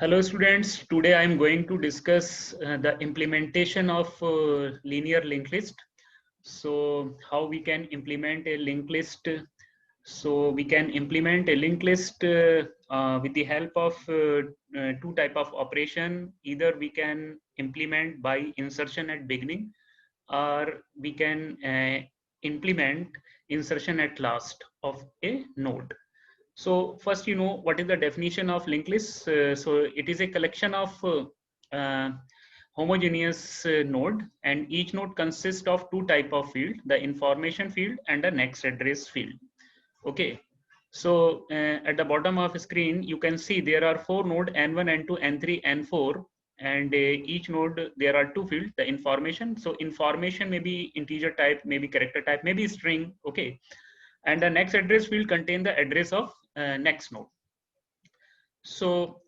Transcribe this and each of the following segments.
Hello students, today I am going to discuss the implementation of linear linked list. So how we can implement a linked list. So we can implement a linked list with the help of two type of operation. Either we can implement by insertion at beginning, or we can implement insertion at last of a node. So first, you know what is the definition of linked list. So it is a collection of homogeneous node, and each node consists of two type of field: the information field and the next address field. Okay. So at the bottom of the screen, you can see there are four node N1, N2, N3, N4, and each node there are two fields: the information. So information may be integer type, maybe character type, maybe string. Okay, and the next address field contain the address of next node. So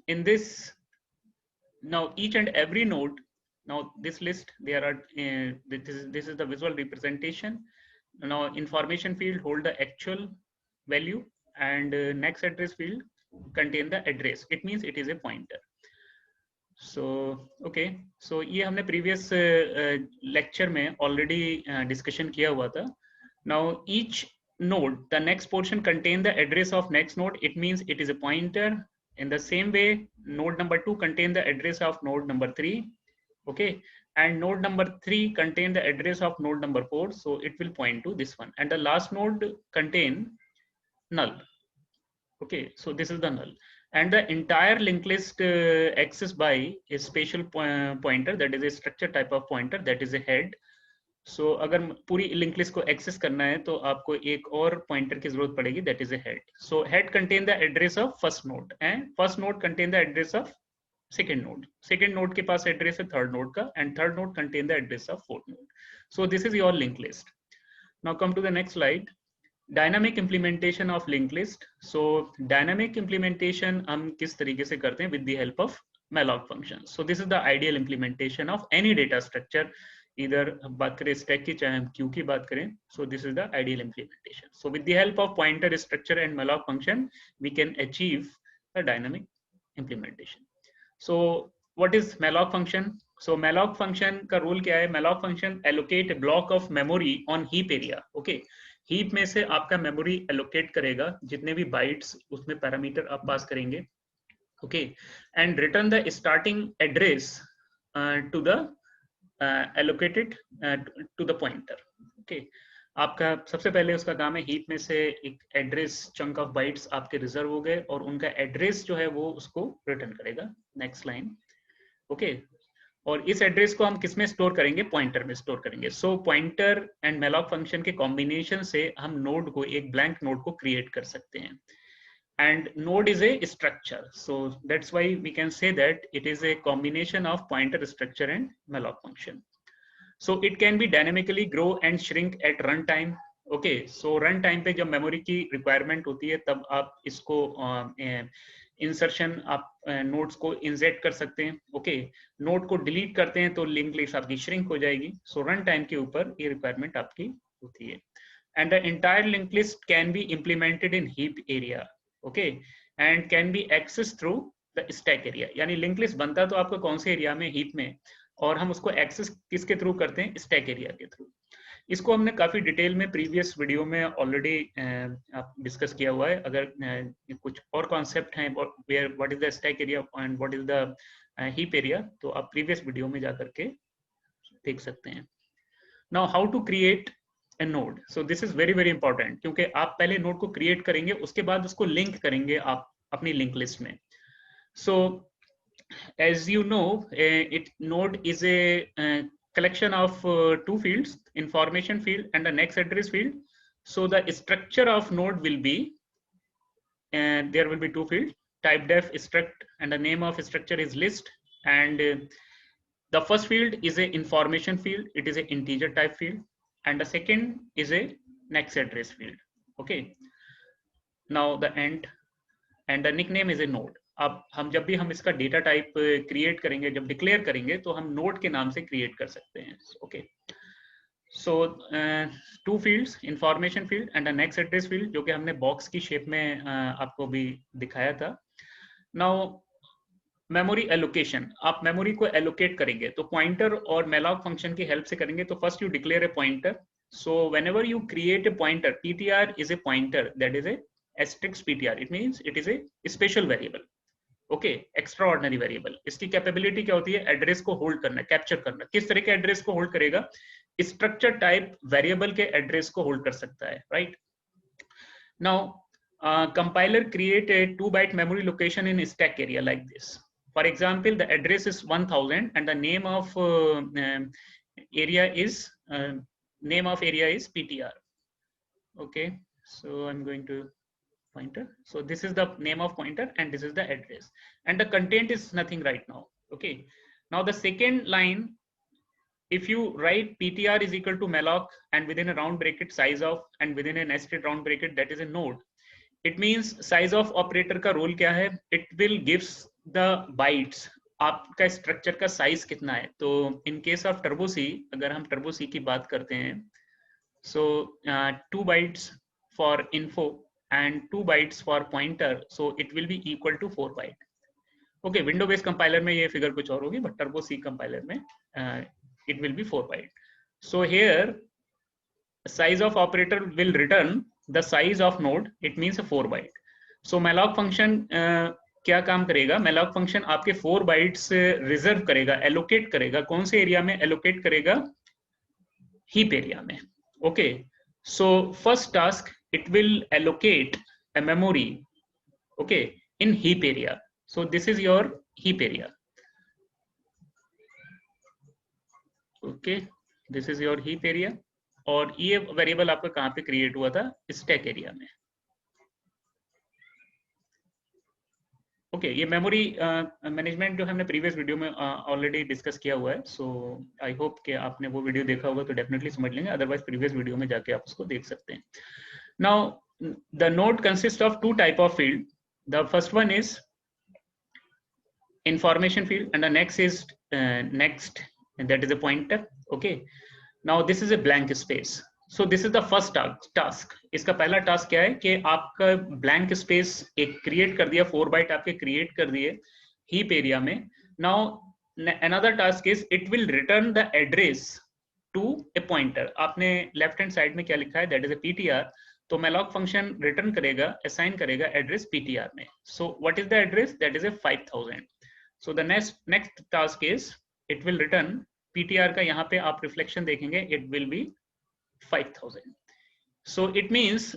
in this, now each and every node, now this list there are this is the visual representation. Now information field hold the actual value, and next address field contain the address. It means it is a pointer. So okay, so ये हमने previous lecture में already discussion किया हुआ था. Now each node, the next portion contain the address of next node. It means it is a pointer. In the same way, node number 2 contain the address of node number 3. Okay, and node number 3 contain the address of node number 4. So it will point to this one. And the last node contain null. Okay, so this is the null, and the entire linked list accessed by a special pointer, that is a structure type of pointer, that is a head. So अगर पूरी link list को access करना है तो आपको एक और pointer की जरूरत पड़ेगी, that is a head. So head contain the address of first node, and first node contain the address of second node. Second node के पास एड्रेस है थर्ड नोड का, and third node contain the address of fourth node. So this is your link list. Now come to the next slide. Dynamic implementation of link list. So dynamic implementation हम किस तरीके से करते हैं? With the help of malloc function. So this is the ideal implementation of any data structure. इधर बात करें stack की, चाहे हम क्यू की बात करें. So this is the ideal implementation. So with the help of pointer, structure and malloc function, we can achieve the dynamic implementation. So what is malloc function? So malloc function का rule क्या है? malloc function allocate a block of memory on heap area. Okay, heap में से आपका memory allocate करेगा, जितने भी bytes उसमें पैरामीटर आप पास करेंगे. Okay, and return the starting address to the allocated to the pointer. Okay, आपका सबसे पहले उसका काम है हीप में से एक एड्रेस चंक ऑफ बाइट्स आपके रिजर्व हो गए, और उनका एड्रेस जो है वो उसको रिटर्न करेगा. Next line. ओके, और इस एड्रेस को हम किस में स्टोर करेंगे? पॉइंटर में स्टोर करेंगे. सो पॉइंटर एंड मैलॉक फंक्शन के कॉम्बिनेशन से हम नोड को, एक ब्लैंक नोड को क्रिएट कर सकते हैं. And node is a structure, so that's why we can say that it is a combination of pointer, structure and malloc function. So it can be dynamically grow and shrink at run time. Okay, so run time पे जब memory की requirement होती है तब आप इसको insertion आप nodes को इंजेक्ट कर सकते हैं. ओके, नोड को डिलीट करते हैं तो लिंक लिस्ट आपकी श्रिंक हो जाएगी. सो रन टाइम के ऊपर ये रिक्वायरमेंट आपकी होती है. And the entire link list can be implemented in heap area. Okay, and can be access through the stack area. यानी लिंक लिस्ट बनता तो आपको कौन से एरिया में? हीप में. और हम उसको एक्सेस किसके थ्रू करते हैं? स्टैक एरिया के थ्रू. इसको हमने काफी डिटेल में प्रीवियस वीडियो में ऑलरेडी डिस्कस किया हुआ है. अगर कुछ और कॉन्सेप्ट हैं, what is the stack area and what is the heap area, तो आप प्रीवियस वीडियो में जाकर के देख सकते हैं. Now how to create a node. So this is very very important, क्योंकि आप पहले नोड को क्रिएट करेंगे, उसके बाद उसको लिंक करेंगे आप अपनी लिंक लिस्ट में. सो as you know, node is a collection of two fields, information field and the next address field. So the structure of node will be, and there will be two fields, type def struct, and the name of structure is list. And the first field is a information field, it is a integer type field, and the second is a next address field. Okay, now the end, and the nickname is a node. अब हम जब भी हम इसका data type create करेंगे, जब declare करेंगे, तो हम नोड के नाम से क्रिएट कर सकते हैं. Okay, so two fields, information field and next address field, जो कि हमने बॉक्स की शेप में आपको भी दिखाया था. नाउ मेमोरी एलोकेशन, आप मेमोरी को एलोकेट करेंगे तो पॉइंटर और मेलॉक फंक्शन की हेल्प से करेंगे। तो first you declare A pointer, so whenever you create a pointer, ptr is a pointer, that is a asterisk ptr, it means it is a special variable, okay, extraordinary variable। इसकी capability क्या होती है, address को hold करना, capture करना। किस तरह के एड्रेस को होल्ड करेगा, स्ट्रक्चर टाइप वेरिएबल के एड्रेस को होल्ड कर सकता है, right. Now compiler create a 2-byte memory location in stack area like this. For example, the address is 1000 and the name of area is ptr. Okay, so I'm going to pointer. So this is the name of pointer and this is the address, and the content is nothing right now. Okay, now the second line, if you write ptr is equal to malloc and within a round bracket size of and within a nested round bracket, that is a node, it means size of operator का role क्या है, it will gives the bytes, आपका structure का size कितना है। तो in case of turbo सी, अगर हम टर्बो सी की बात करते हैं, so 2 bytes for info and 2 bytes for pointer, so it will be equal to 4 byte. Okay, window based compiler में ये फिगर कुछ और होगी, बट टर्बो सी कंपाइलर में it will be 4 byte. So here size of operator will return the size of node, it means a 4 byte. So malloc function क्या काम करेगा, malloc function आपके 4 bytes रिजर्व करेगा, allocate करेगा। कौन से area में एलोकेट करेगा, हीप एरिया में। Okay, so first task, it will allocate a memory, okay, in heap area. So this is your heap area. Okay, this is your heap area. और ये variable आपका कहाँ पे क्रिएट हुआ था, स्टैक एरिया में। Okay, ये मेमोरी मैनेजमेंट जो हमने प्रीवियस वीडियो में ऑलरेडी डिस्कस किया हुआ है। सो आई होप कि आपने वो वीडियो देखा होगा तो डेफिनेटली समझ लेंगे, अदरवाइज प्रीवियस वीडियो में जाके आप उसको देख सकते हैं। Now the node consist of 2 type of field. The first one is information field and the next is and that is a pointer. Okay, now this is a blank space, so this is the first task. इसका पहला task क्या है कि आपका blank space एक create कर दिया, 4 byte आपके क्रिएट कर दिए हीप एरिया में। now another task is it will return the address to a pointer। आपने लेफ्ट हैंड साइड में क्या लिखा है, that is a ptr, तो malloc फंक्शन रिटर्न करेगा, असाइन करेगा एड्रेस ptr में। so what is the address, that is a 5000। so the next task is it will return ptr का, यहाँ पे आप रिफ्लेक्शन देखेंगे, it will be 5000। so it means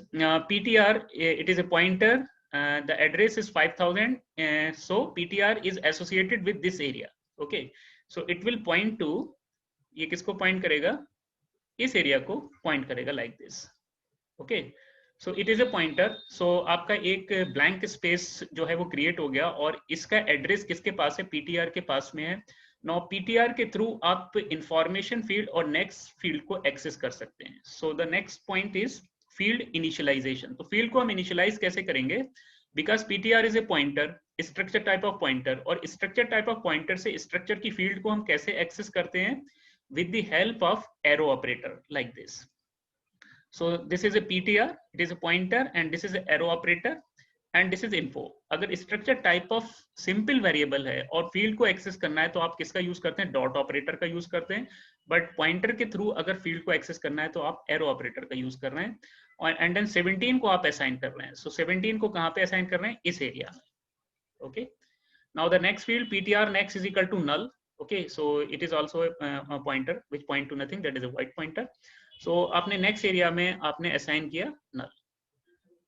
ptr, it is a pointer, the address is 5000, so ptr is associated with this area। okay, so it will point to, ये किसको point करेगा, इस area को पॉइंट करेगा like this। okay, so it is a pointer। so आपका एक blank space जो है वो क्रिएट हो गया और इसका एड्रेस किसके पास है, ptr के पास में है। now ptr के थ्रू आप इंफॉर्मेशन फील्ड और नेक्स्ट फील्ड को एक्सेस कर सकते हैं। so the next point is field initialization। तो फील्ड को हम इनिशियलाइज कैसे करेंगे, because ptr is a pointer, structure type of pointer, और स्ट्रक्चर टाइप ऑफ पॉइंटर से स्ट्रक्चर की फील्ड को हम कैसे एक्सेस करते हैं, with the help of arrow operator like this। so this is a ptr, it is a pointer, and this is an arrow operator, and this is info। अगर structure type of simple variable है और field को access करना है तो आप किसका use करते हैं, डॉट ऑपरेटर का यूज करते हैं। बट पॉइंटर के थ्रू अगर फील्ड को एक्सेस करना है तो आप एरो ऑपरेटर का यूज कर रहे हैं। और एंड देन 17 को आप असाइन कर रहे हैं। सो 17 को कहाँ पे असाइन कर रहे हैं, इस एरिया में। Okay, now the next field ptr next is equal to null। okay, so it is also a pointer which point to nothing, that is a white pointer। so आपने नेक्स्ट एरिया में आपने assign किया null।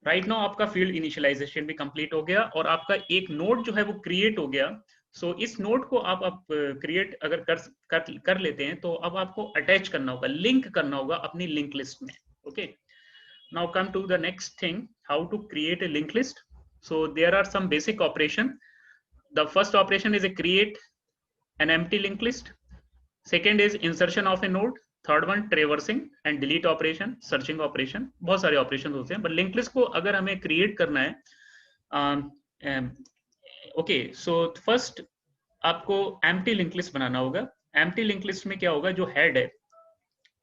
Right now आपका field initialisation भी complete हो गया और आपका एक नोड जो है वो क्रिएट हो गया। सो इस नोड को आप क्रिएट अगर कर लेते हैं तो अब आपको अटैच करना होगा, लिंक करना होगा अपनी लिंक लिस्ट में। Okay, now come to the next thing, how to create a link list. So there are some basic operation. The first operation is a create an empty linked list, second is insertion of a node, third one traversing and delete operation, searching operation, बहुत सारे operation होते हैं। But link list को अगर हमें create करना है, okay, so first आपको एम्प्टी लिंक लिस्ट बनाना होगा। एम्प्टी लिंक लिस्ट में क्या होगा, जो हेड है,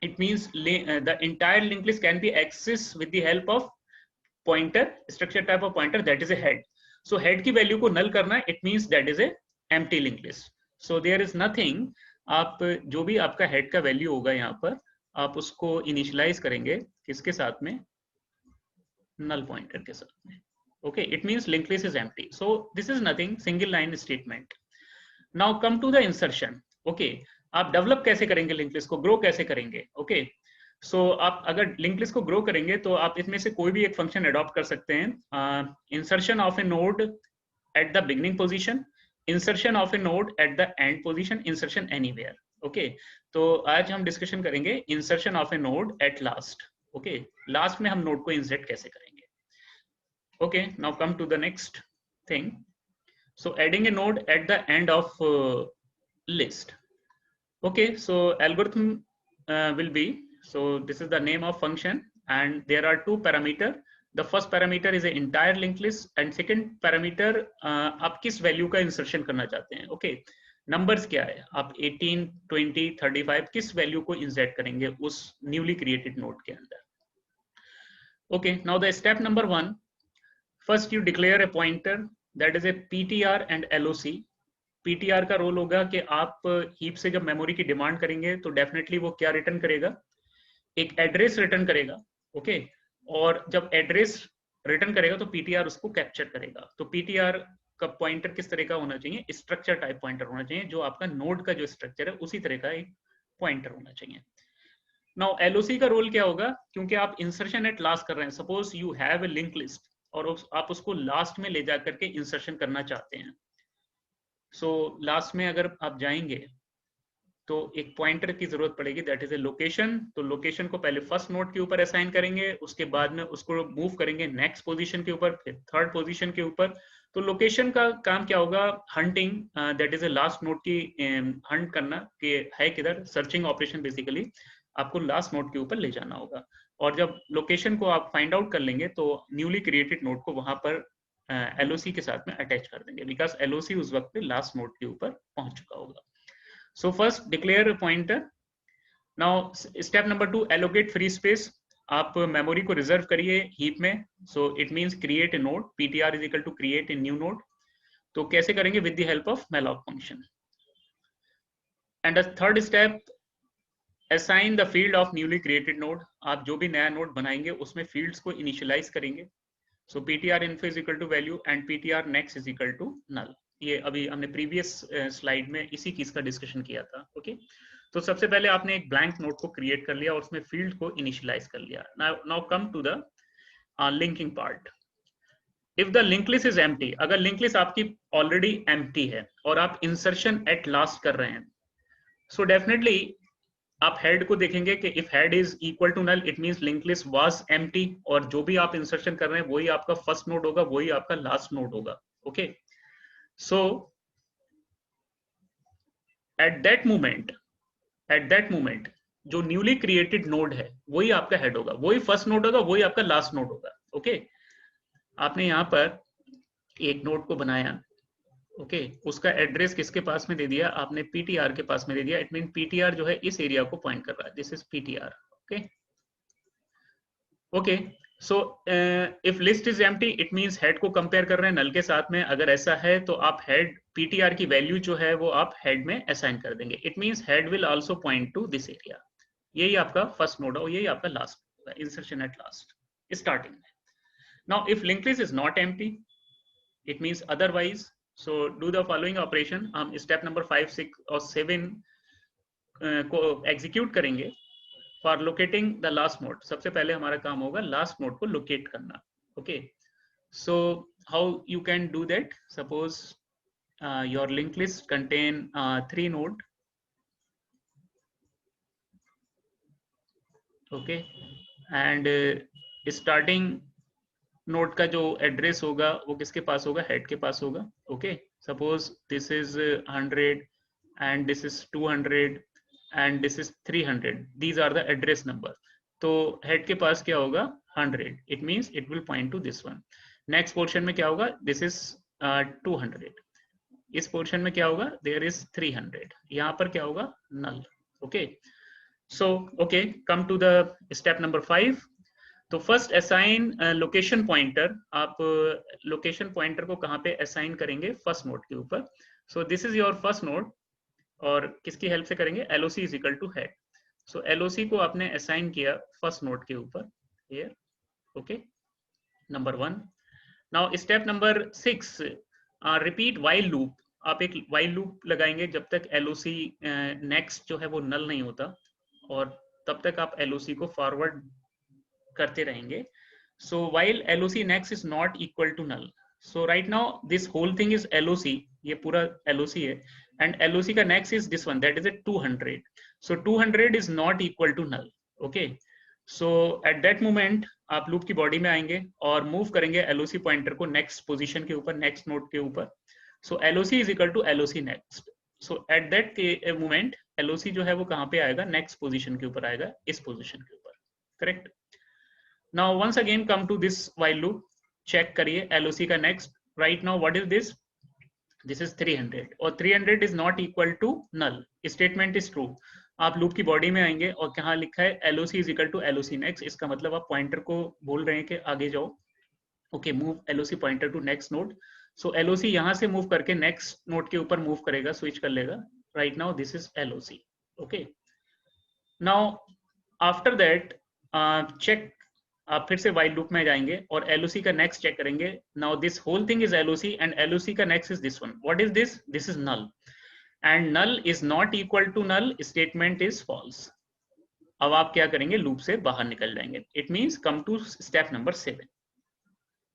it means the entire link list can be access with the help of pointer, structure type of pointer, that is a head. So head की value को null करना है, it means that is a empty linked list. So there is nothing. आप जो भी आपका head का value होगा यहाँ पर आप उसको इनिशियलाइज करेंगे किसके साथ में, null pointer के साथ में. Okay, it means linked list is empty. So this is nothing, single line statement. Now come to the insertion. Okay, आप डेवलप कैसे करेंगे लिंक लिस्ट को, ग्रो कैसे करेंगे. ओके, सो आप अगर लिंक लिस्ट को ग्रो करेंगे तो आप इसमें से कोई भी एक फंक्शन अडॉप्ट कर सकते हैं. Insertion of A node at the beginning position, insertion of A node at the and position, insertion anywhere. Okay, तो आज हम डिस्कशन करेंगे insertion of A node at last. Okay, last में हम नोड को इंसर्ट कैसे करेंगे. Okay, now come to the next thing. So adding a node at the end of list. Okay, so algorithm will be, so this is the name of function and there are two parameter. The first parameter is an entire linked list and second parameter आप किस value का insertion करना चाहते हैं. Okay, numbers क्या है, आप 18, 20, 35 किस value को insert करेंगे उस newly created node के अंदर. Okay, now the step number 1. First you declare a pointer that is a PTR and LOC. PTR का रोल होगा कि आप हीप से जब मेमोरी की डिमांड करेंगे तो डेफिनेटली वो क्या रिटर्न करेगा, एक एड्रेस रिटर्न करेगा. ओके, और जब एड्रेस रिटर्न करेगा तो PTR उसको कैप्चर करेगा. तो PTR का पॉइंटर किस तरह का होना चाहिए, स्ट्रक्चर टाइप पॉइंटर होना चाहिए, जो आपका नोड का जो स्ट्रक्चर है उसी तरह का एक पॉइंटर होना चाहिए. नाउ LOC का रोल क्या होगा, क्योंकि आप इंसर्शन एट लास्ट कर रहे हैं. Suppose you have a link list और आप उसको लास्ट में ले जा करके इंसर्शन करना चाहते हैं. सो लास्ट में अगर आप जाएंगे तो एक पॉइंटर की जरूरत पड़ेगी, दैट इज ए लोकेशन. तो लोकेशन को पहले फर्स्ट नोड के ऊपर असाइन करेंगे, उसके बाद में उसको मूव करेंगे नेक्स्ट पोजीशन के ऊपर, फिर थर्ड पोजीशन के ऊपर. तो लोकेशन का काम क्या होगा, hunting, that is A last node की हंट करना कि है किधर, सर्चिंग ऑपरेशन. बेसिकली आपको लास्ट नोड के ऊपर ले जाना होगा और जब लोकेशन को आप फाइंड आउट कर लेंगे तो न्यूली क्रिएटेड नोड को वहां पर LOC के साथ में अटैच कर देंगे, बिकॉज LOC उस वक्त पे लास्ट नोड के ऊपर पहुंच चुका होगा. So first declare pointer. Now step number 2, allocate free space. आप मेमोरी को रिजर्व करिए हीप में. So it means create a node, PTR is equal to create a new node. तो कैसे करेंगे, with the help of malloc function. And the third step, assign the field of newly created node. आप जो भी नया node बनाएंगे उसमें fields को इनिशियलाइज करेंगे. सो PTR info is equal to value and PTR next is equal to null. ये अभी हमने प्रीवियस स्लाइड में इसी चीज का डिस्कशन किया था. ओके, तो सबसे पहले आपने एक ब्लैंक नोड को क्रिएट कर लिया और उसमें फील्ड को इनिशियलाइज कर लिया. Now come to the linking part. If the link list is empty, अगर लिंक लिस्ट आपकी ऑलरेडी एम्प्टी है और आप इंसर्शन एट लास्ट कर रहे हैं, सो डेफिनेटली आप हेड को देखेंगे कि if head is equal to null, it means link list was empty और जो भी आप इंसर्शन कर रहे हैं वही आपका फर्स्ट नोड होगा, वही आपका लास्ट नोड होगा. Okay, so at that moment जो न्यूली क्रिएटेड नोड है वही आपका हेड होगा, वही फर्स्ट नोड होगा, वही आपका लास्ट नोड होगा. ओके, आपने यहाँ पर एक नोड को बनाया. ओके, उसका एड्रेस किसके पास में दे दिया, आपने PTR के पास में दे दिया. इट मीन PTR जो है इस एरिया को पॉइंट कर रहा है, this is PTR. Okay, so if list is empty, it means head को कंपेयर कर रहे हैं नल के साथ में. अगर ऐसा है तो आप हेड PTR की वैल्यू जो है वो आप हेड में असाइन कर देंगे. It means head will also point to this area. यही आपका फर्स्ट नोड है, यही आपका लास्ट होगा, इंसर्शन एट लास्ट स्टार्टिंग में. Now if link list is not empty, it means otherwise. So do the following operation. हम step number 5, 6 और 7 को एग्जीक्यूट करेंगे for locating the last node. सबसे पहले हमारा काम होगा लास्ट नोड को लोकेट करना. Okay, so how you can do that. Suppose your link list contain 3 node. Okay, and starting node का जो एड्रेस होगा वो किसके पास होगा, हेड के पास होगा. Okay, suppose this is 100 and this is 200 and this is 300. These are the address number. तो हेड के पास क्या होगा, 100. It means it will point to this one. Next portion में क्या होगा, दिस इज 200. इस पोर्शन में क्या होगा, देयर इज 300. यहाँ पर क्या होगा, null. Okay, so okay, come to the step number 5. तो फर्स्ट असाइन लोकेशन पॉइंटर, आप लोकेशन पॉइंटर को कहाँ पे असाइन करेंगे? फर्स्ट नोड के ऊपर। So this is your first node, और किसकी हेल्प से करेंगे? LOC is equal to head. So LOC को आपने असाइन किया फर्स्ट नोड के ऊपर here, okay, number 1। Now step number 6, repeat while loop. आप एक वाइल लूप लगाएंगे जब तक LOC नेक्स्ट जो है वो नल नहीं होता, और तब तक आप LOC को फॉरवर्ड करते रहेंगे। So while LOC next is not equal to null, so right now this whole thing is LOC, ये पूरा LOC है, and LOC का next is this one, that is a 200. So 200 is not equal to null, okay. So at that moment आप loop की body में आएंगे और move करेंगे LOC पॉइंटर को नेक्स्ट पोजीशन के ऊपर, नेक्स्ट नोड के ऊपर। So LOC is equal to LOC next. So at that moment LOC जो है वो कहाँ पे आएगा? नेक्स्ट पोजीशन के ऊपर आएगा, इस पोजीशन के ऊपर, correct. Now once again come to this while loop, check करिए LOC का next, right now what is this? This is 300, और 300 is not equal to null, statement is true। आप लूप की बॉडी में आएंगे और कहाँ लिखा है? LOC is equal to LOC next, इसका मतलब आप पॉइंटर को बोल रहे हैं कि आगे जाओ, okay, move LOC pointer to next node. So LOC यहाँ से मूव करके नेक्स्ट नोड के ऊपर मूव करेगा, स्विच कर लेगा। Right now this is LOC, okay. Now after that check, आप फिर से वाइल लूप में जाएंगे और LOC का नेक्स्ट चेक करेंगे। Now this whole thing is LOC and LOC का next is this one. What is this? This is null, and null is not equal to null, statement is false. अब आप क्या करेंगे? Loop से बाहर निकल जाएंगे। It means come to step number 7।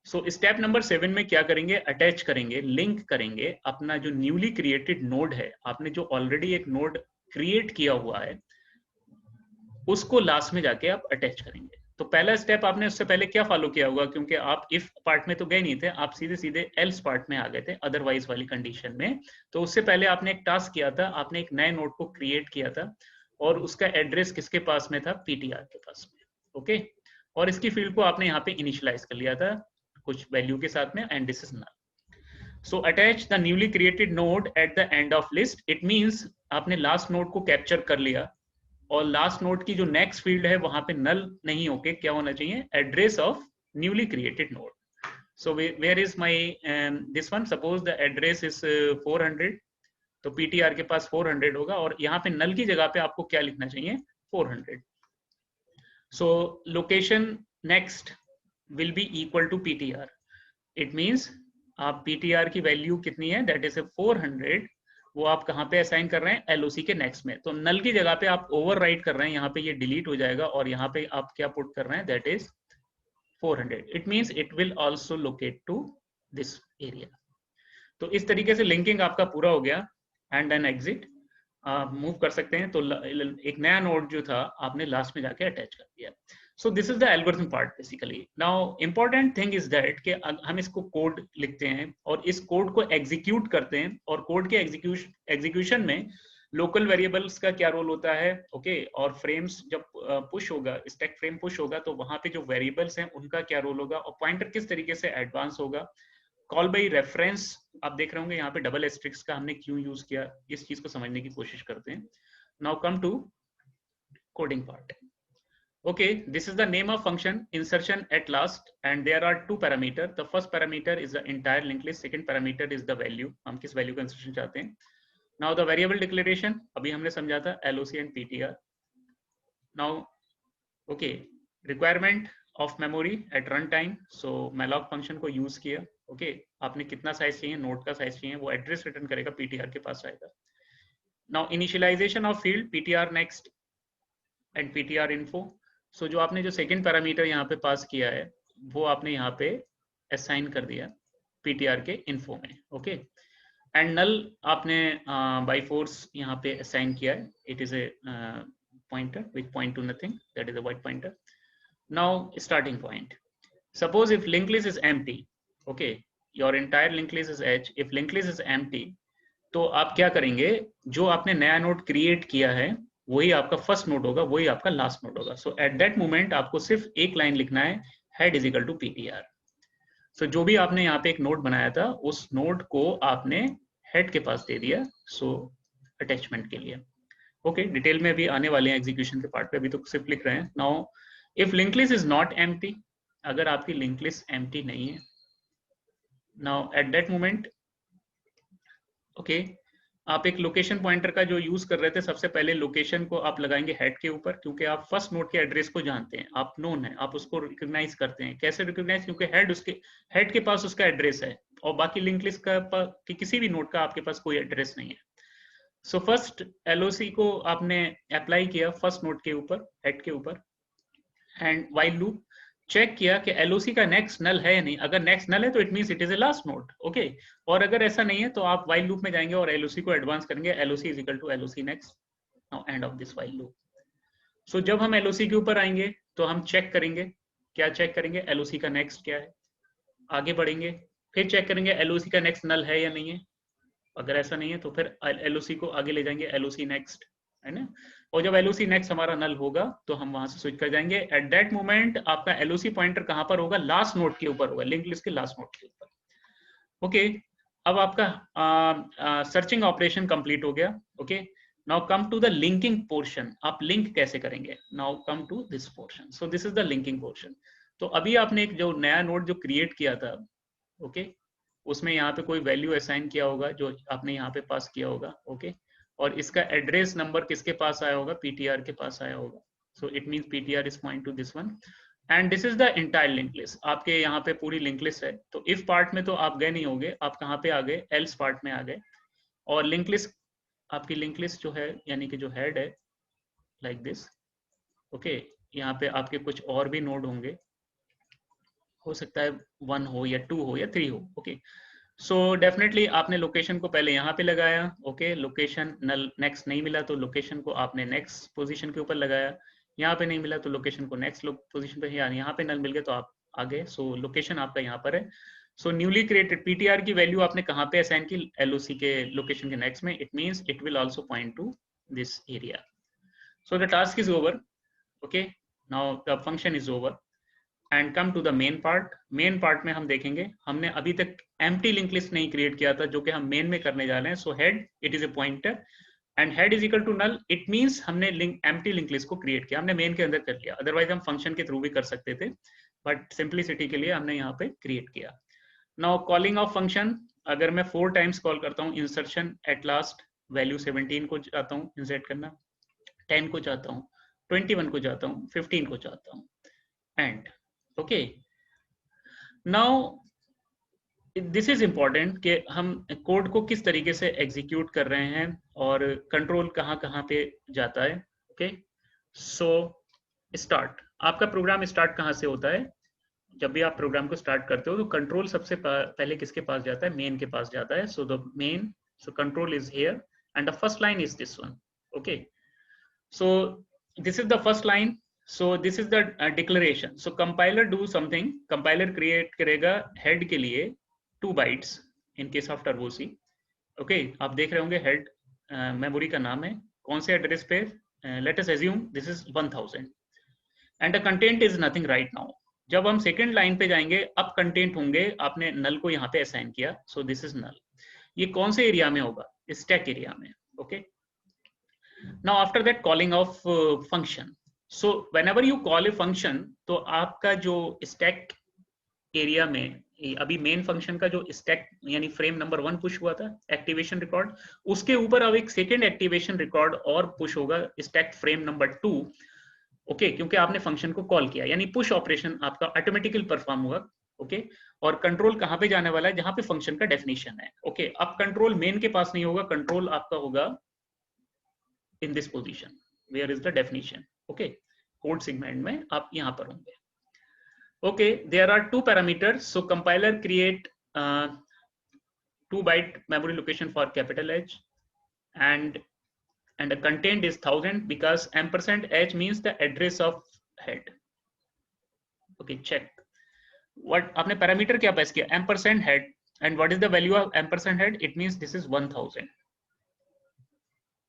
So step number 7 में क्या करेंगे? अटैच करेंगे, लिंक करेंगे अपना जो न्यूली क्रिएटेड नोड है, आपने जो ऑलरेडी एक नोड क्रिएट किया हुआ है, उसको लास्ट में जाके आप अटैच करेंगे। तो पहला स्टेप आपने उससे पहले क्या फॉलो किया होगा? क्योंकि आप इफ पार्ट में तो गए नहीं थे, आप सीधे सीधे एल्स पार्ट में आ गए थे, अदरवाइज वाली कंडीशन में। तो उससे पहले आपने एक टास्क किया था, आपने एक नए नोड को क्रिएट किया था, और उसका एड्रेस किसके पास में था? PTR के पास में, ओके। और इसकी फील्ड को आपने यहाँ पे इनिशियलाइज कर लिया था कुछ वैल्यू के साथ में, and this is null. So attach the newly created node at the end of list. It means आपने लास्ट नोड को कैप्चर कर लिया, और लास्ट नोड की जो नेक्स्ट फील्ड है वहां पे नल नहीं होके क्या होना चाहिए? Address of newly created node. So where is my this one? Suppose the address is 400, तो PTR के पास 400 होगा, और यहाँ पे नल की जगह पे आपको क्या लिखना चाहिए? 400। So location next will be equal to PTR। It means आप PTR की वैल्यू कितनी है? दैट इज 400, वो आप कहाँ पे असाइन कर रहे हैं? LOC के नेक्स्ट में। तो नल की जगह पे आप ओवरराइट कर रहे हैं, यहाँ पे ये डिलीट हो जाएगा, और यहाँ पे आप क्या पुट कर रहे हैं? That is 400। It means it will also locate to this area. तो इस तरीके से लिंकिंग आपका पूरा हो गया, एंड देन एग्जिट आप मूव कर सकते हैं। तो एक नया नोड जो था आपने लास्ट में जाके अटैच कर दिया। सो this is the algorithm part basically. Now important thing is that कि हम इसको कोड लिखते हैं और इस कोड को एग्जीक्यूट करते हैं, और कोड के एग्जीक्यूशन में लोकल वेरिएबल्स का क्या रोल होता है, ओके। और फ्रेम्स जब पुश होगा, स्टैक फ्रेम पुश होगा, तो वहां पे जो वेरिएबल्स हैं उनका क्या रोल होगा, और पॉइंटर किस तरीके से एडवांस होगा। कॉल बाई रेफरेंस आप देख रहे होंगे यहाँ पे डबल एस्ट्रिक्स का हमने क्यों यूज किया, इस चीज को समझने की कोशिश करते हैं। Now come to coding part. Okay, this is the name of function insertion at last, and there are two parameters. The first parameter is the entire linked list. Second parameter is the value. हम किस value का insertion चाहते हैं. Now the variable declaration अभी हमने समझा था LOC and PTR. Now, okay, requirement of memory at runtime. So malloc function को use किया. Okay, आपने कितना size चाहिए, node का size चाहिए, वो address return करेगा, PTR के पास आएगा. Now initialization of field PTR next and PTR info. सो जो आपने जो सेकंड पैरामीटर यहाँ पे पास किया है, वो आपने यहाँ पे असाइन कर दिया PTR के इन्फो में, ओके। एंड नल आपने बाय फोर्स यहाँ पे असाइन किया है। It is a pointer which point two nothing, that is a white pointer. Now starting point, suppose if link list is empty, okay, your entire link list is H, if link list is empty, तो आप क्या करेंगे? जो आपने नया node create किया है वही आपका फर्स्ट नोड होगा, वही आपका लास्ट नोड होगा। सो एट दैट मोमेंट आपको सिर्फ एक लाइन लिखना है, head is equal to PTR। So जो भी आपने यहाँ पे एक नोड बनाया था, उस नोड को आपने हेड के पास दे दिया, सो अटैचमेंट के लिए, ओके। डिटेल में भी आने वाले हैं एग्जीक्यूशन के पार्ट पे, अभी तो सिर्फ लिख रहे हैं। Now if link list is not empty, अगर आपकी लिंक लिस्ट एम्प्टी नहीं है, now at that moment okay, आप एक लोकेशन पॉइंटर का जो यूज कर रहे थे, सबसे पहले लोकेशन को आप लगाएंगे हेड के ऊपर, क्योंकि आप फर्स्ट नोड के एड्रेस को जानते हैं, आप नोन है, आप उसको रिकॉग्नाइज करते हैं। कैसे रिकॉग्नाइज? क्योंकि हेड के पास उसका एड्रेस है, और बाकी लिंक लिस्ट का किसी भी नोड का आपके पास कोई एड्रेस नहीं है। सो फर्स्ट एलओसी को आपने अप्लाई किया फर्स्ट नोड के ऊपर, हेड के ऊपर, एंड व्हाइल लूप चेक किया कि एलओसी का नेक्स्ट नल है या नहीं। अगर नेक्स्ट नल है तो it means it is A last node, okay. और अगर ऐसा नहीं है तो आप व्हाइल लूप में जाएंगे और एलओसी को एडवांस करेंगे, LOC is equal to LOC next, now end of this while loop. So जब हम एलओसी के ऊपर आएंगे तो हम चेक करेंगे, क्या चेक करेंगे? एलओसी का नेक्स्ट क्या है। आगे बढ़ेंगे, फिर चेक करेंगे एलओसी का नेक्स्ट नल है या नहीं है। अगर ऐसा नहीं है तो फिर एलओसी को आगे ले जाएंगे, एलओसी नेक्स्ट, है ना। और जब एलओसी नेक्स्ट हमारा नल होगा तो हम वहां से स्विच कर जाएंगे। एट दैट मोमेंट आपका एलओसी पॉइंटर कहां पर होगा? लास्ट नोड के ऊपर होगा, लिंक लिस्ट के लास्ट नोड के ऊपर, ओके। अब आपका सर्चिंग ऑपरेशन कंप्लीट हो गया, okay. Now come to the linking portion, आप लिंक कैसे करेंगे? Now come to this portion, so this is the linking portion. तो अभी आपने एक जो नया नोड जो क्रिएट किया था, ओके, उसमें यहाँ पे कोई वैल्यू असाइन किया होगा जो आपने यहाँ पे पास किया होगा, ओके। और इसका एड्रेस नंबर किसके पास आया होगा? पीटीआर के पास आया होगा। सो it means PTR is point to this one, and this is the entire link list. आपके यहाँ पे पूरी लिंक लिस्ट है। तो इफ पार्ट में तो आप गए नहीं होंगे, आप कहाँ पे आ गए? एल्स पार्ट में आ गए। और लिंक लिस्ट, आपकी लिंक लिस्ट जो है यानी कि जो हेड है, लाइक दिस, ओके। यहाँ पे आपके कुछ और भी नोड होंगे, हो सकता है 1 हो या 2 हो या 3 हो, ओके। सो डेफिनेटली आपने लोकेशन को पहले यहाँ पे लगाया, ओके। लोकेशन नल नेक्स्ट नहीं मिला तो लोकेशन को आपने नेक्स्ट पोजीशन के ऊपर लगाया। यहाँ पे नहीं मिला तो लोकेशन को नेक्स्ट पोजीशन पे, यहाँ पे नल मिल गया तो आप आगे। सो लोकेशन आपका यहाँ पर है। सो न्यूली क्रिएटेड पीटीआर की वैल्यू आपने कहाँ पे असाइन की? एलओसी के लोकेशन के नेक्स्ट में। It means it will also point to this area. So the task is over, okay. Now the function is over and come to the main part. Main part में हम देखेंगे, हमने अभी तक empty link list नहीं create किया था, जो कि हम मेन में करने जा रहे हैं। So head, it is a pointer and head is equal to null. It means हमने एम्प्टी लिंक लिस्ट को क्रिएट किया, हमने मेन के अंदर कर लिया। अदरवाइज हम फंक्शन के थ्रू भी कर सकते थे, बट सिंपलिसिटी के लिए हमने यहाँ पे क्रिएट किया। नाउ कॉलिंग ऑफ फंक्शन, अगर मैं 4 टाइम्स कॉल करता हूँ, इंसर्शन एट लास्ट वैल्यू 17 को चाहता हूँ इंसर्ट करना, 10 को चाहता हूँ, 21 को चाहता हूँ, 15 को चाहता हूँ, and okay. Now this is important कि हम कोड को किस तरीके से एग्जीक्यूट कर रहे हैं और कंट्रोल कहाँ पे जाता है, ओके। सो स्टार्ट, आपका प्रोग्राम स्टार्ट कहाँ से होता है? जब भी आप प्रोग्राम को स्टार्ट करते हो तो कंट्रोल सबसे पहले किसके पास जाता है? मेन के पास जाता है। So the main, so control is here and the first line is this one, okay. So this is the first line. So this is the declaration. So compiler do something. Compiler create करेगा head के लिए 2 bytes in case of turbo C. Okay, आप देख रहे होंगे head memory का नाम है, कौन से एड्रेस पे? Let us assume this is 1000 and the content is nothing right now. जब हम सेकेंड लाइन पे जाएंगे, अब कंटेंट होंगे, आपने नल को यहाँ पे असाइन किया। So this is null. ये कौन से एरिया में होगा? स्टैक एरिया में, okay. Now after that calling of function, so whenever you call a function, तो आपका जो स्टैक एरिया में अभी मेन फंक्शन का जो स्टैक यानी फ्रेम नंबर 1 पुश हुआ था एक्टिवेशन रिकॉर्ड, उसके ऊपर अब एक सेकेंड एक्टिवेशन रिकॉर्ड और पुश होगा स्टैक फ्रेम नंबर 2, ओके। क्योंकि आपने फंक्शन को कॉल किया, यानी पुश ऑपरेशन आपका ऑटोमेटिकली परफॉर्म होगा, ओके। और कंट्रोल कहाँ पे जाने वाला है? जहां पे फंक्शन का डेफिनेशन है, ओके। अब कंट्रोल मेन के पास नहीं होगा, कंट्रोल आपका होगा in this position where is the definition, okay। code segment में आप यहाँ पर होंगे, okay। there are 2 parameters, so compiler create 2 byte memory location for capital H and the content is 1000 because %h means the address of head, okay। check what आपने parameter क्या पास किया? %head and what is the value of %head? it means this is 1000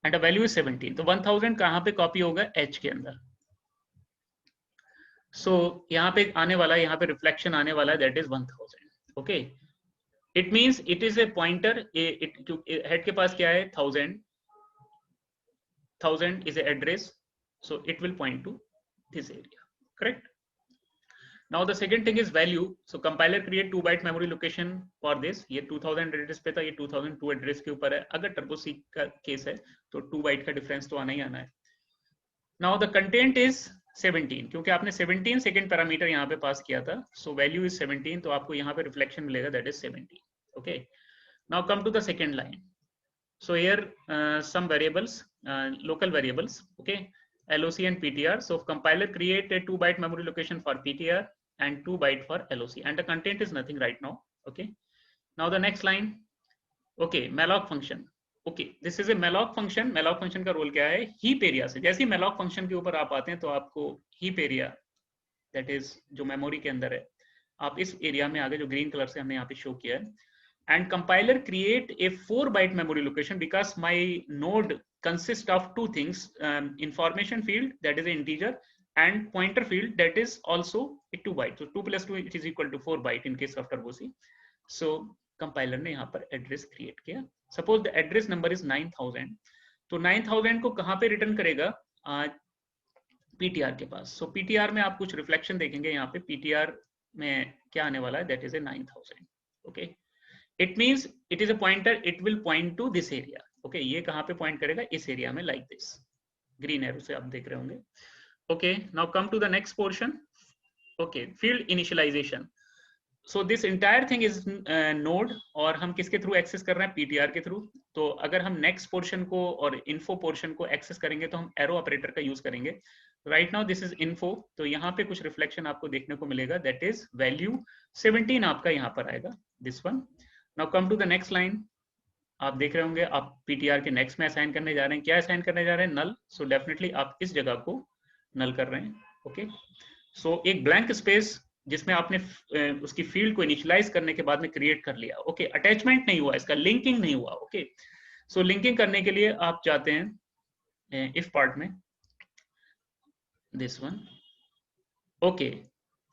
and the value is 17। तो 1000 कहाँ पे copy होगा? h के अंदर। सो यहाँ पे आने वाला है, यहाँ पे रिफ्लेक्शन आने वाला है, that is 1000, okay. It means it is a pointer, head के पास क्या है? 1000 is a address, so it will point to this area, correct? Now the second thing is value. So compiler create 2 byte memory location for this. ये 2000 address पे था, ये 2002 address के ऊपर है. अगर टर्बो सीक का केस है तो 2 बाइट का डिफरेंस तो आना ही आना है. Now the content is 17, क्योंकि आपने 17 सेकेंड पैरामीटर यहाँ पे पास किया था. So value is 17, तो आपको यहाँ पे रिफ्लेक्शन मिलेगा, that is 17. Okay. Now come to the second line. So here some variables, local variables. Okay. LOC and PTR. So compiler create a 2 byte memory location for PTR and 2 byte for LOC, and the content is nothing right now. Okay. Now the next line. Okay, malloc function. Okay, this is a malloc function. Malloc function का role क्या है? Heap area से, जैसे ही malloc function के ऊपर आप आते हैं तो आपको हीप एरिया, that is जो मेमोरी के अंदर है, आप इस एरिया में आगे जो ग्रीन कलर से हमने यहाँ पे शो किया है. And compiler create a 4 byte memory location because my node consists of two things, information field, that is an integer, and pointer field, that is also a 2 byte. So 2 plus 2 it is equal to 4 byte in case of turbo C. So compiler ने यहाँ पर address create किया. Suppose the address number is 9000, तो 9000 को कहाँ पे return करेगा? PTR के पास. सो पीटीआर में आप कुछ रिफ्लेक्शन देखेंगे यहाँ पे. पीटीआर में क्या आने वाला है? That is a 9000. Okay, it means it is a pointer, it will point to this area. Okay, ये कहाँ पे पॉइंट करेगा? इस एरिया में, लाइक दिस ग्रीन एरो से आप देख रहे होंगे. Okay, now come to the next portion. Okay, field initialisation. So this entire thing is node, और हम किसके थ्रू एक्सेस कर रहे हैं? पीटीआर के थ्रू. तो अगर हम नेक्स्ट पोर्शन को और इन्फो पोर्शन को एक्सेस करेंगे तो हम एरो ऑपरेटर का यूज करेंगे. Right now this is info, तो यहाँ पे कुछ रिफ्लेक्शन आपको देखने को मिलेगा, दैट इज वैल्यू 17 आपका यहाँ पर आएगा, this one. Now come to the next line. आप देख रहे होंगे आप पीटीआर के नेक्स्ट में असाइन करने जा रहे हैं. क्या असाइन करने जा रहे हैं? नल. सो डेफिनेटली आप इस जगह को नल कर रहे हैं. ओके, सो एक ब्लैंक स्पेस जिसमें आपने उसकी फील्ड को इनिशियलाइज करने के बाद में क्रिएट कर लिया. ओके, अटैचमेंट नहीं हुआ, इसका लिंकिंग नहीं हुआ. ओके, सो लिंकिंग करने के लिए आप जाते हैं इफ पार्ट में, this one. Okay,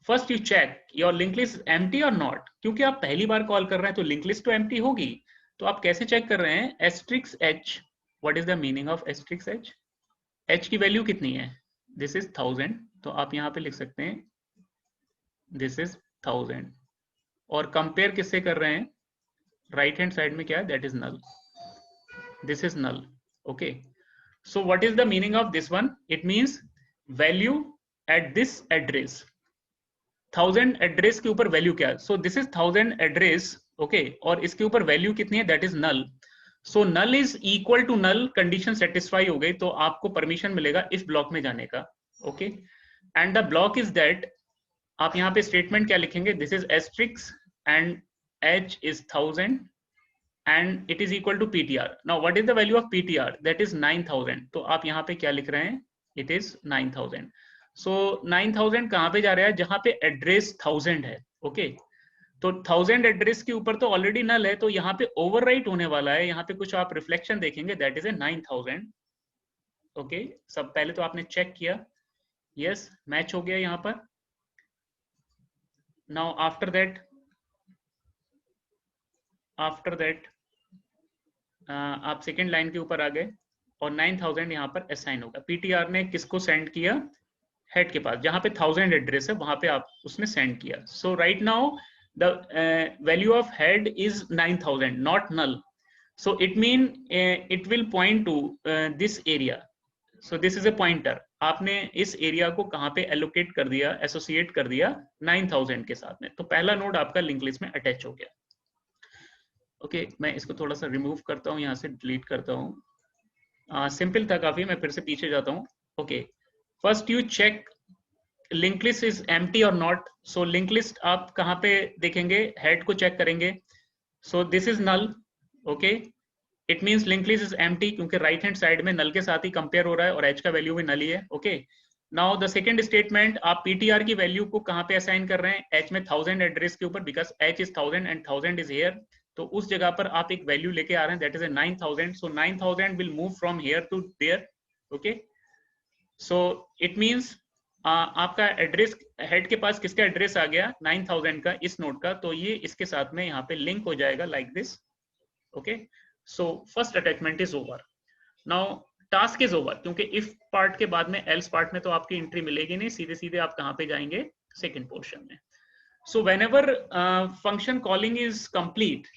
first you check your link list empty और नॉट. क्योंकि आप पहली बार कॉल कर रहे हैं तो लिंक लिस्ट तो एम्प्टी होगी. तो आप कैसे चेक कर रहे हैं? Asterisk H. What is the meaning of asterisk H? H की वैल्यू कितनी है? This is 1000. तो आप यहाँ पे लिख सकते हैं दिस इज 1000. और कंपेयर किससे कर रहे हैं? राइट हैंड साइड में क्या है? That is null. This is null. Okay, so what is the meaning of this one? It means value at this address. 1000 address के ऊपर वैल्यू क्या है? So this is 1000 address. Okay, और इसके ऊपर वैल्यू कितनी है? That is null. So null is equal to null. Condition satisfy हो गई तो आपको परमिशन मिलेगा इस ब्लॉक में जाने का. Okay, and the block is that, आप यहाँ पे स्टेटमेंट क्या लिखेंगे? This is asterisk and H is 1000 and it is equal to PTR. Now what is the value of PTR? That is 9000. तो आप यहाँ पे क्या लिख रहे हैं? It is 9000. सो 9000 कहाँ पे जा रहा है? जहां पे एड्रेस 1000 है. ओके, तो 1000 एड्रेस के ऊपर तो ऑलरेडी नल है, तो यहाँ पे ओवरराइट होने वाला है. यहाँ पे कुछ आप रिफ्लेक्शन देखेंगे, दैट इज ए 9000. ओके, सब पहले तो आपने चेक किया, यस मैच हो गया यहाँ पर. Now after that आप सेकेंड लाइन के ऊपर आ गए और 9000 यहाँ पर असाइन होगा. पीटीआर ने किसको सेंड किया? हेड के पास, जहां पे 1000 एड्रेस है वहां पे आप उसने सेंड किया. So right now the value of head is 9000, not null. So it mean it will point to this area. So this is a pointer. आपने इस एरिया को कहाँ पे एलोकेट कर दिया, एसोसिएट कर दिया 9000 के साथ में. तो पहला नोड आपका लिंक लिस्ट में अटैच हो गया. ओके, मैं इसको थोड़ा सा रिमूव करता हूँ, यहाँ से डिलीट करता हूँ. सिंपल था काफी, मैं फिर से पीछे जाता हूँ. Okay, first you check link list is empty और नॉट. सो लिंक लिस्ट आप कहाँ पे देखेंगे? हेड को चेक करेंगे. So this is null. Okay, it means link list is empty, क्योंकि राइट हैंड साइड में नल के साथ ही कंपेयर हो रहा है और एच का वैल्यू भी नल ही है. Okay, now the second statement, आप पीटीआर की वैल्यू को कहाँ पे असाइन कर रहे हैं? एच में 1000 एड्रेस के ऊपर, because H is 1000 and 1000 is here. तो उस जगह पर आप एक वैल्यू लेके आ रहे हैं, that is a 9000. So 9000 will move from here to there. Okay, so it means आपका एड्रेस हेड के पास किसका एड्रेस आ गया? 9000 का, इस नोड का. तो ये इसके साथ में यहाँ पे लिंक हो जाएगा like this. Okay, so first attachment is over. Now task is over, क्योंकि इफ पार्ट के बाद में एल्स पार्ट में तो आपकी एंट्री मिलेगी नहीं, सीधे सीधे आप कहाँ पे जाएंगे, सेकेंड पोर्शन में। So whenever function calling is complete,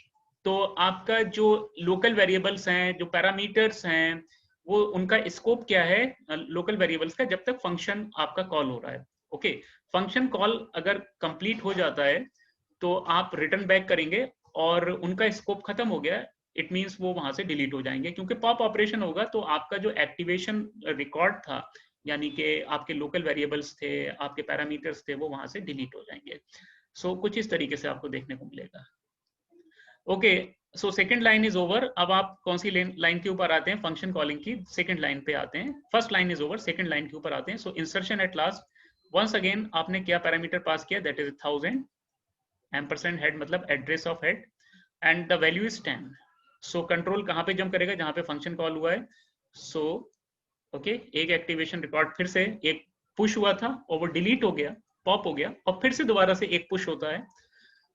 तो आपका जो लोकल वेरिएबल्स हैं, जो पैरामीटर्स हैं, वो उनका स्कोप क्या है लोकल वेरिएबल्स का, जब तक फंक्शन आपका कॉल हो रहा है। ओके, फंक्शन कॉल अगर कंप्लीट हो जाता है तो आप रिटर्न बैक करेंगे और उनका स्कोप खत्म हो गया, इट मींस वो वहां से डिलीट हो जाएंगे, क्योंकि पॉप ऑपरेशन होगा तो आपका जो एक्टिवेशन रिकॉर्ड था, यानी कि आपके लोकल वेरिएबल्स थे, आपके पैरामीटर्स थे, वो वहां से डिलीट हो जाएंगे। सो कुछ इस तरीके से आपको देखने को मिलेगा। Okay, so second line is over. अब आप कौन सी लाइन के ऊपर आते हैं, फंक्शन कॉलिंग की सेकंड लाइन पे आते हैं। First line is over, second line के ऊपर आते हैं। So insertion at last, once again आपने क्या पैरामीटर पास किया, दैट इज 1000, एम्परसेंड हेड मतलब address of head, and the value is 10। So control कहाँ पे जंप करेगा, जहां पे फंक्शन कॉल हुआ है। सो ओके, एक एक्टिवेशन रिकॉर्ड फिर से एक पुश हुआ था और वो डिलीट हो गया, पॉप हो गया, और फिर से दोबारा से एक पुश होता है।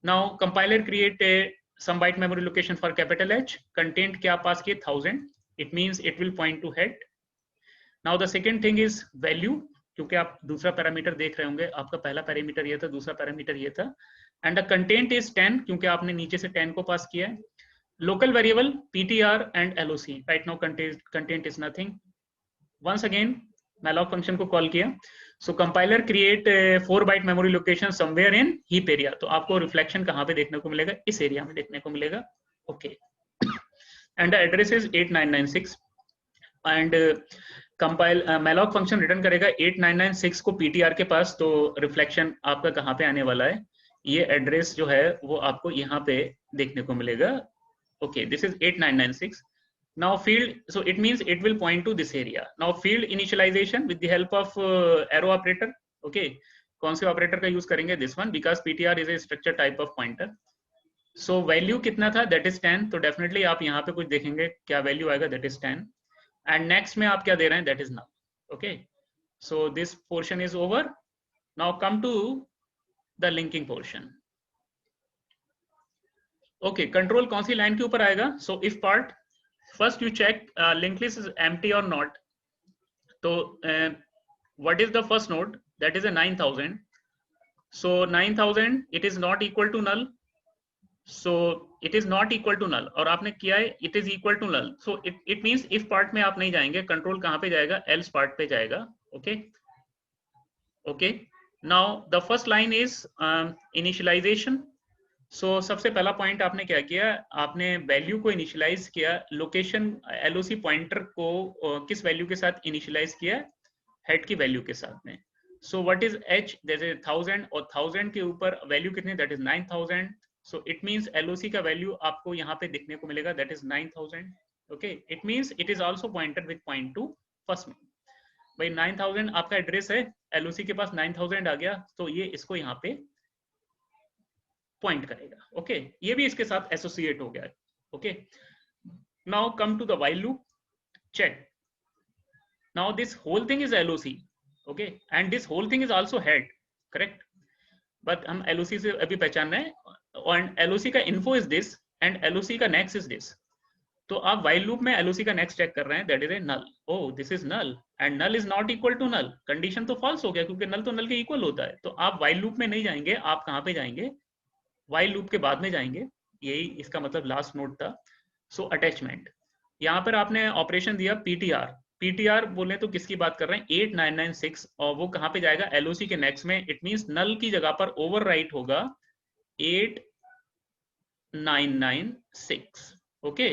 Now compiler create a some byte memory location for capital H, content क्या पास किए 1000, it means it will point to head. Now the second thing is value, क्योंकि आप दूसरा पैरामीटर देख रहे होंगे, आपका पहला पैरामीटर ये था, दूसरा पैरामीटर ये था, and the content is 10, क्योंकि आपने नीचे से 10 को पास किया है। Local variable ptr and loc, right now content is nothing. Once again malloc function को कॉल किया। So compiler create 4 byte memory location somewhere in heap area, तो आपको रिफ्लेक्शन कहाँ पे देखने को मिलेगा, इस एरिया में देखने को मिलेगा। Okay, and the address is 8996, and compile malloc function return करेगा 8996 को पीटीआर के पास, तो रिफ्लेक्शन आपका कहाँ पे आने वाला है, ये एड्रेस जो है वो आपको यहाँ पे देखने को मिलेगा। Okay, this is 8996. Now field, so it means it will point to this area. Now field initialization with the help of arrow operator. Okay, कौन से ऑपरेटर का यूज करेंगे, this one, because PTR is a structure type of pointer. So value कितना था, that is 10, तो definitely आप यहाँ पे कुछ देखेंगे, क्या वैल्यू आएगा, that is 10, and next में आप क्या दे रहे हैं, that is null. Okay, so this portion is over. Now come to the linking portion. Okay, control कौन सी लाइन के ऊपर आएगा, so if part, first you check linked list is empty or not. So what is the first node, that is a 9000. So 9000 it is not equal to null, so it is not equal to null, और आपने किया है it is equal to null, so it means if part में आप नहीं जाएंगे, control कहाँ पे जाएगा, else part पे जाएगा। okay, okay, now the first line is initialization. सो सबसे पहला पॉइंट आपने क्या किया, आपने वैल्यू को इनिशियलाइज किया, लोकेशन एलओसी पॉइंटर को किस वैल्यू के साथ इनिशियलाइज किया, हेड की वैल्यू के साथ में। सो what is H, that is 1000, और 1000 के ऊपर वैल्यू कितनी, that is 9000। So it means LOC का वैल्यू आपको यहाँ पे देखने को मिलेगा, that is 9000। Okay, it means it is also pointed with point to first में। भाई 9000 आपका एड्रेस है, एलओसी के पास 9000 आ गया, तो ये इसको यहाँ पे पॉइंट करेगा। ओके, ये भी इसके साथ एसोसिएट हो गया है। Okay, now come to the while loop, check. Now this whole thing is LOC, okay, and this whole thing is also head, correct, but हम एलओसी से अभी पहचान रहे हैं, और एलओसी का info is this and LOC का next is this. तो आप व्हाइल लूप में एलओसी का नेक्स्ट चेक कर रहे हैं, that is a null, oh this is null, and null is not equal to null, condition तो फॉल्स हो गया, क्योंकि नल तो नल के इक्वल होता है। तो आप व्हाइल लूप में नहीं जाएंगे, आप कहाँ पे जाएंगे, व्हाइल लूप के बाद में जाएंगे, यही इसका मतलब लास्ट नोट था। सो अटैचमेंट, यहाँ पर आपने ऑपरेशन दिया पीटीआर, पीटीआर बोले तो किसकी बात कर रहे हैं, 8996, और वो कहाँ पे जाएगा, एलओसी के नेक्स्ट में। इट मींस नल की जगह पर ओवरराइट होगा 8996। ओके,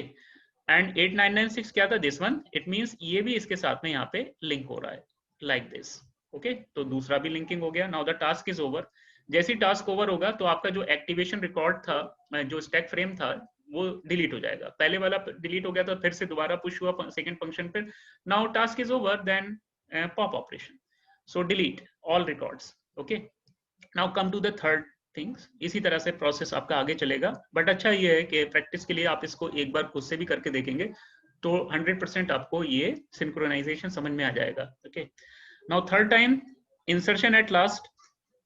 एंड 8996 क्या था, दिस वन, इट मींस ये भी इसके साथ में यहाँ पे लिंक हो रहा है, लाइक दिस। ओके, तो दूसरा भी लिंकिंग हो गया। Now the task is over. जैसे टास्क ओवर होगा तो आपका जो एक्टिवेशन रिकॉर्ड था, जो स्टैक फ्रेम था, वो डिलीट हो जाएगा। पहले वाला डिलीट हो गया तो फिर से दोबारा पुश हुआ सेकंड फंक्शन पे। Now task is over, then pop operation, so delete all records. Okay, now come to the third things. इसी तरह से प्रोसेस आपका आगे चलेगा, बट अच्छा ये है कि प्रैक्टिस के लिए आप इसको एक बार खुद से भी करके देखेंगे तो 100% आपको ये सिंक्रोनाइजेशन समझ में आ जाएगा। Okay, now third time insertion at last.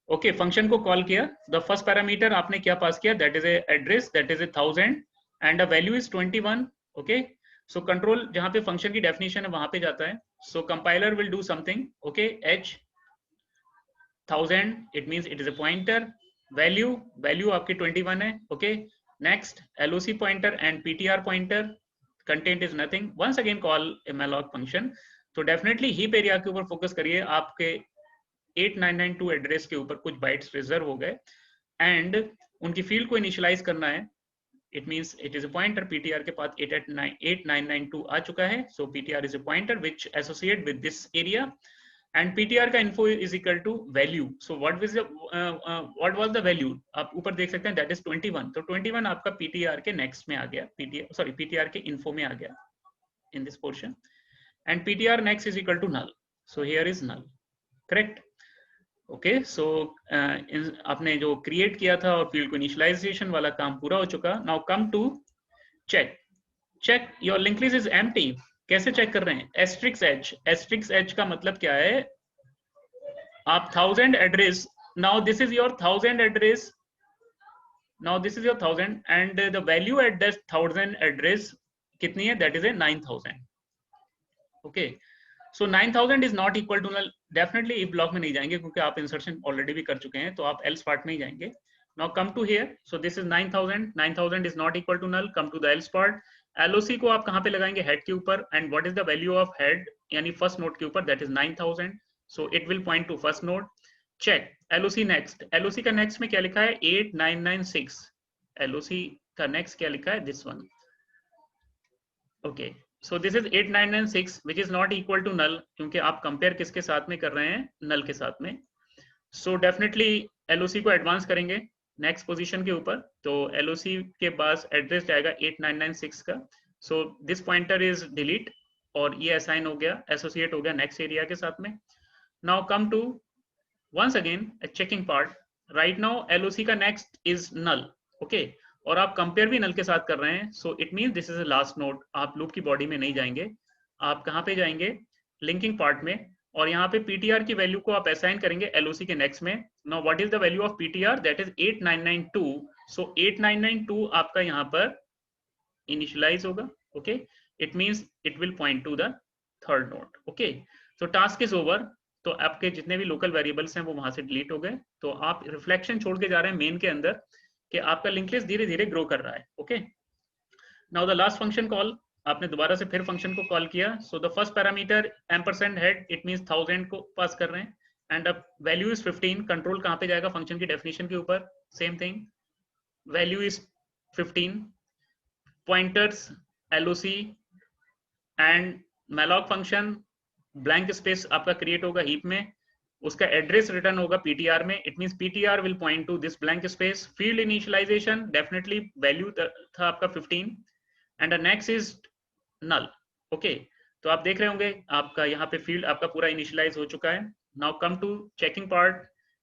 Okay, function को कॉल किया, द फर्स्ट पैरामीटर आपने क्या पास किया, that is A address, that is A 1000, and the value is 21। Okay, so control जहां पे फंक्शन की डेफिनेशन है वहां पे जाता है. So compiler will do something. Okay, h 1000 it means it is a pointer. वैल्यू आपकी 21 है. Okay, next LOC pointer and PTR pointer. Content is nothing. Once again call a malloc function. तो डेफिनेटली हीप एरिया के ऊपर focus करिए. आपके 8992 address के ऊपर कुछ बाइट्स रिजर्व हो गए एंड उनकी फील्ड को इनिशियलाइज करना है. It means it is a pointer. PTR के पास 8992 आ चुका है. सो PTR is a pointer which associate with this area and PTR का info is equal to value. So what was the value? आप ऊपर देख सकते हैं that is 21. तो 21 आपका PTR के next में आ गया. PTR के info में आ गया in this portion. And PTR next is equal to null. So here is null. Correct? Okay. So आपने जो create किया था और field को initialization वाला काम पूरा हो चुका. Now come to check. Check your linked list is empty. कैसे चेक कर रहे हैं? एस्ट्रिक्स एच का मतलब क्या है? आप 1000 address. Now this is your 1000 address. Now this is your 1000 and the value at that 1000 address कितनी है? That is a 9000. Okay, so 9000 is not equal to null. Definitely if block में नहीं जाएंगे क्योंकि आप इंसर्शन ऑलरेडी भी कर चुके हैं, तो आप एल्स पार्ट में ही जाएंगे. Now come to here. So this is 9000. 9000 is not equal to null. Come to the else part. LOC को आप कहां पे लगाएंगे? हेड के ऊपर. And what is the value of head यानी फर्स्ट नोड के ऊपर? That is 9000. So it will point to first node. Check LOC next. LOC का नेक्स्ट में क्या लिखा है? 8996. LOC का नेक्स्ट क्या लिखा है? This one. Okay, so this is 8996 which is not equal to null क्योंकि आप कंपेयर किसके साथ में कर रहे हैं? नल के साथ में. सो डेफिनेटली LOC को एडवांस करेंगे नेक्स्ट पोजीशन के ऊपर. तो LOC के पास एड्रेस जाएगा 8996 का. So this pointer is delete और ये असाइन हो गया, एसोसिएट हो गया नेक्स्ट एरिया के साथ में. Now come to once again a checking part. Right now LOC का नेक्स्ट इज नल. ओके, और आप कंपेयर भी नल के साथ कर रहे हैं. सो it means this is a last node. आप लूप की बॉडी में नहीं जाएंगे. आप कहाँ पे जाएंगे? लिंकिंग पार्ट में. और यहाँ पे PTR की वैल्यू को आप असाइन करेंगे LOC के नेक्स्ट में. Now what is the value of PTR? That is 8992. सो 8992 आपका यहाँ पर इनिशियलाइज होगा. Okay, it means it will point to the third node. Okay, so task is over. तो आपके जितने भी लोकल वेरिएबल्स हैं वो वहां से डिलीट हो गए. तो आप रिफ्लेक्शन छोड़ के जा रहे हैं मेन के अंदर कि आपका लिंक लिस्ट धीरे धीरे ग्रो कर रहा है. Okay, now the last function call. आपने दोबारा से फिर फंक्शन को कॉल किया. So the first parameter ampersand head, it means 1000 को पास कर रहे हैं एंड अब वैल्यू इज 15. कंट्रोल कहां पे जाएगा? फंक्शन की डेफिनेशन के ऊपर. Same thing, value is 15. Pointers LOC and malloc function. Blank space आपका क्रिएट होगा हीप में. उसका एड्रेस रिटर्न होगा PTR में. It means PTR will point to this blank space. Field initialization definitely value था आपका 15 and the next is null. Okay, तो आप देख रहे होंगे आपका यहाँ पे फील्ड आपका पूरा इनिशियलाइज हो चुका है. Now come to checking part.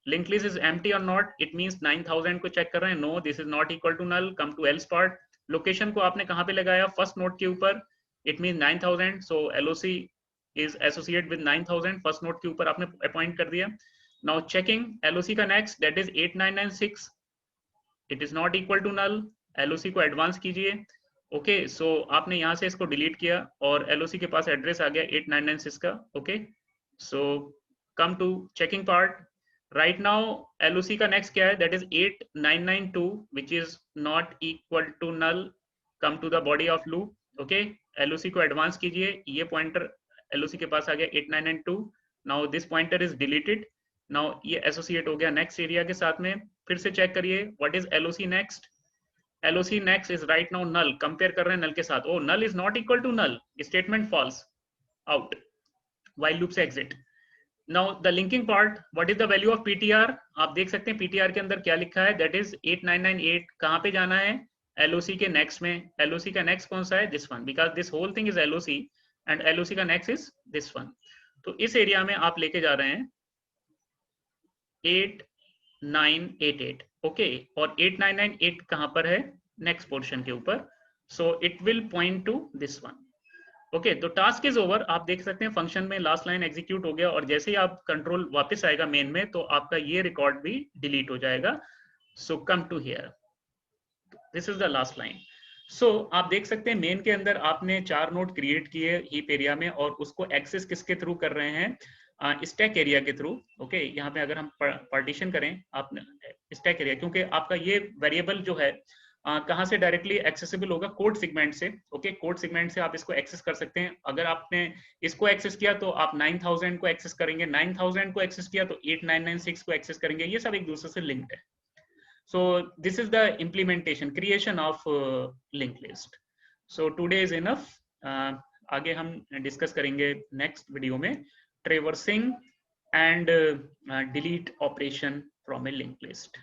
Link list is empty और नॉट. इट मींस 9000 को चेक कर रहे हैं. No, this is not equal to null. Come to else part. Location को आपने कहाँ पे लगाया? फर्स्ट नोड के ऊपर. It means 9000. So LOC is associate with 9000. First node के ऊपर आपने अपॉइंट कर दिया. नाउ चेकिंग LOC का next that is 8996. It is not equal to null. LOC को एडवांस कीजिए. ओके, सो आपने यहाँ से इसको डिलीट किया और LOC के पास एड्रेस आ गया 8996 का. Okay, so come to checking part. Right now LOC का नेक्स्ट क्या है? That is 8992 which is not equal to null. Come to the body of loop. Okay, LOC को एडवांस कीजिए. ये पॉइंटर LOC के पास आ गया 8992. Now this pointer is deleted. Now ये एसोसिएट हो गया नेक्स्ट एरिया के साथ में. फिर से चेक करिए what is LOC next. LOC next is right now null. Compare कर रहे हैं null के साथ. Oh, null is not equal to null. Statement false. Out. While loop से exit. Now the linking part. What is the value of PTR? आप देख सकते हैं PTR के अंदर क्या लिखा है? That is 8998. कहाँ पे जाना है? LOC के next में. LOC का next कौन सा है? This one. Because this whole thing is LOC and LOC का next is this one. तो इस एरिया में आप लेके जा रहे हैं 8988. ओके, और 8998 कहां पर है? नेक्स्ट पोर्शन के ऊपर. सो it will point to this one. Okay, तो टास्क इज ओवर. आप देख सकते हैं फंक्शन में लास्ट लाइन एग्जीक्यूट हो गया और जैसे ही आप कंट्रोल वापस आएगा मेन में तो आपका ये रिकॉर्ड भी डिलीट हो जाएगा. So come to here. This is the last line. So आप देख सकते हैं मेन के अंदर आपने 4 नोड क्रिएट किए हीप एरिया में, और उसको एक्सेस किसके थ्रू कर रहे हैं, स्टैक एरिया के थ्रू। ओके, यहाँ पे अगर हम पार्टीशन करें आप स्टैक एरिया, क्योंकि आपका ये वेरिएबल जो है कहाँ से डायरेक्टली एक्सेसिबल होगा, कोड सेगमेंट से। ओके, कोड सेगमेंट से आप इसको एक्सेस कर सकते हैं। अगर आपने इसको एक्सेस किया तो आप 9000 को एक्सेस करेंगे, 9000 को एक्सेस किया तो 8996 को एक्सेस करेंगे, ये सब एक दूसरे से लिंक्ड है। So this is the implementation creation of linked list. So today is enough. आगे हम डिस्कस करेंगे नेक्स्ट वीडियो में traversing and delete operation from A linked list.